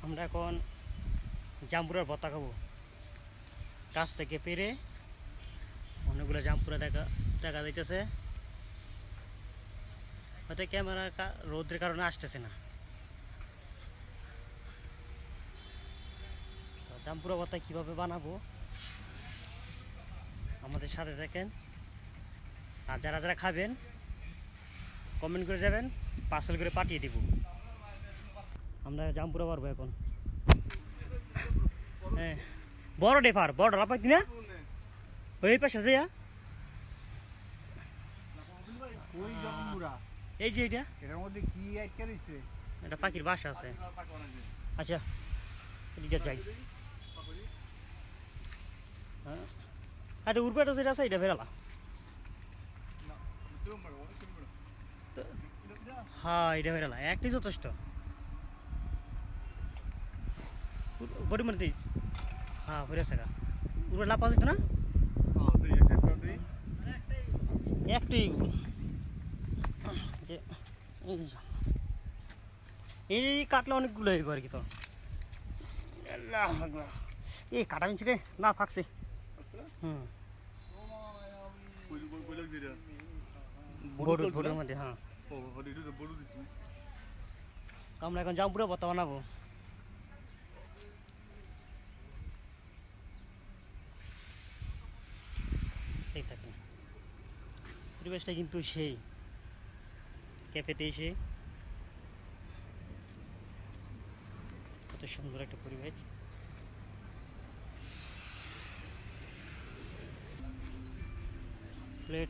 আমরা এখন জাম্পুরার ভর্তা খাবো। গাছ থেকে পেরে অনেকগুলো জাম্পুরা দেখা যাইতেছে, হয়তো ক্যামেরা রোদের কারণে আসতেছে না। তো জাম্পুরা ভর্তা কীভাবে বানাবো আমাদের সাথে দেখেন, আর যারা যারা খাবেন কমেন্ট করে যাবেন, পার্সেল করে পাঠিয়ে দিব। আমরা জাম্পুরা পারবো এখন। হ্যাঁ বড় ডেফার বড় লাপাই না ওই পাশে যাইয়া এই যে এটার মধ্যে কি এটা পাখির বাসা আছে। আচ্ছা এদিকে যাই। হ্যাঁ এটা উড়পেটা যেটা আছে এটা ফেরালা। হ্যাঁ এটা ফেরালা একটাই যথেষ্ট। বডি মানে দিস হ্যাঁ ফিরে আসা উড়বে লাভ পাওয়া যেত না একটাই যে এই কাটলে অনেকগুলো হয়ে আর কি। তো এই কাটা মিনছি রে না ফাঁকছে। হুম বোর্ডের মধ্যে। হ্যাঁ আমরা এখন জাম্পুরা ভর্তা বানাবো। সেই থাকেন পরিবেশটা কিন্তু সেই ক্যাফেতে এসে কত সুন্দর একটা পরিবেশ। প্লেট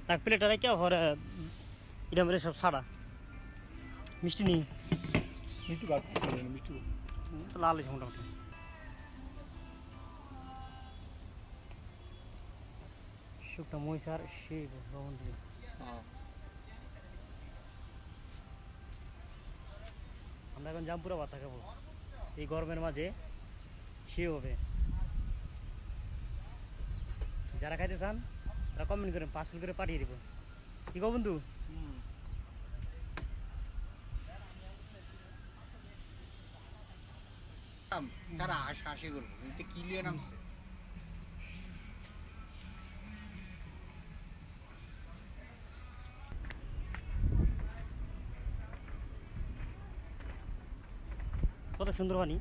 তাক প্লেটটা রেখে ঘরে এটা মেরে সব সারা মিষ্টি নেই মিষ্টি মিষ্টি তো লাল হয়েছে মোটামুটি। শুকটা মহিষার সেই ভ্রমণ দিয়ে আমরা এখন জাম্পুরা ভাত খাবো এই গরমের মাঝে। সে হবে যারা খাইতে চান তারা কমেন্ট করেন, পার্সেল করে পাঠিয়ে দেবো। কি গো বন্ধু? তারা হাসি করবো কিন্তু কি লিয়ে নামছে কত সুন্দর পানি।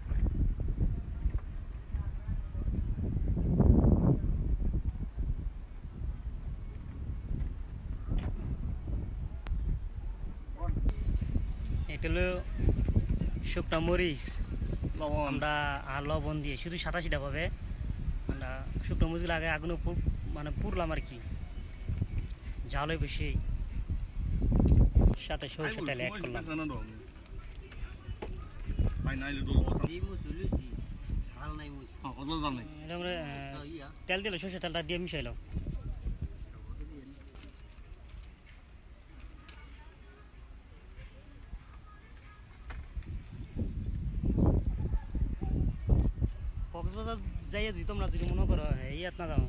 এটা হলো শুকনা মরিচ আমরা আর লবণ দিয়ে শুধু সাতাশিটা পাবে। আমরা শুকনো মরিচগুলো আগে আগুনে মানে পুরলাম আর কি, ঝাল হয় বেশি, সাথে সরষের তেল অ্যাড করলাম। তেল দিলে সরষের তেলটা দিয়ে মিশাইলাম। কক্সবাজার যাইয়া যদি তোমরা যদি মনে করো এই না যাও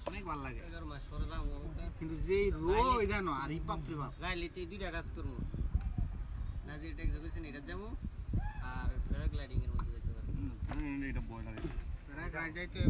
অনেক ভালো লাগে কিন্তু যে রোদ জানো আর এই বাপরে বাপ যাইলে তো দুইটা কাজ করবো, নাজির ট্যাক্স গেছেন এটা যাবো আর প্যারাগ্লাইডিং এর মধ্যে যেতে পারবো। প্যারাগ্লাইড যাইতে